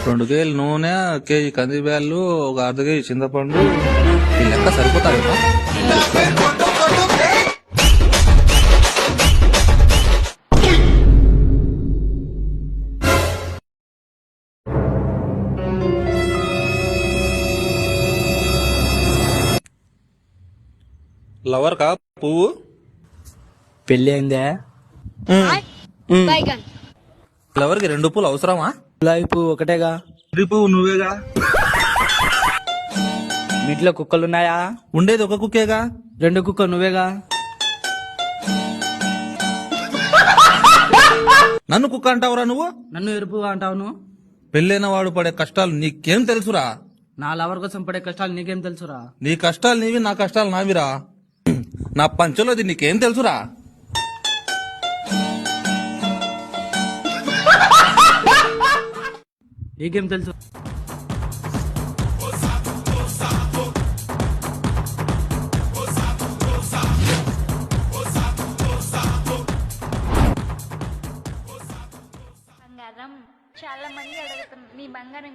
2 కేజీలు నూనె, కేజీ కందిబ్యాళ్ళు, ఒక అర్ధ కేజీ చింతపండు, ఈ లెక్క సరిపోతాయి కదా? లవర్ కా పువ్వు పెళ్లి అయిందే? లవర్ కి 2 పూలు అవసరమా? గులాబీ పువ్వు ఒకటేగా. ఇది పువ్వు నువ్వేగా. మీ ఇంట్లో కుక్కలున్నాయా? ఉండేది ఒక కుక్కేగా. 2 కుక్కలు నువ్వేగా. నన్ను కుక్క అంటావురా నువ్వు? నన్ను ఎరుపుగా అంటావు నువ్వు? పెళ్ళైన వాడు పడే కష్టాలు నీకేం తెలుసురా? నా లవర్ కోసం పడే కష్టాలు నీకేం తెలుసురా? నీ కష్టాలు నీవి, నా కష్టాలు నావిరా. నా పంచలోది నీకేం తెలుసురా? నీకేం తెలుసు? బంగారం చాలా మంది అడుగుతున్నారు నీ బంగారం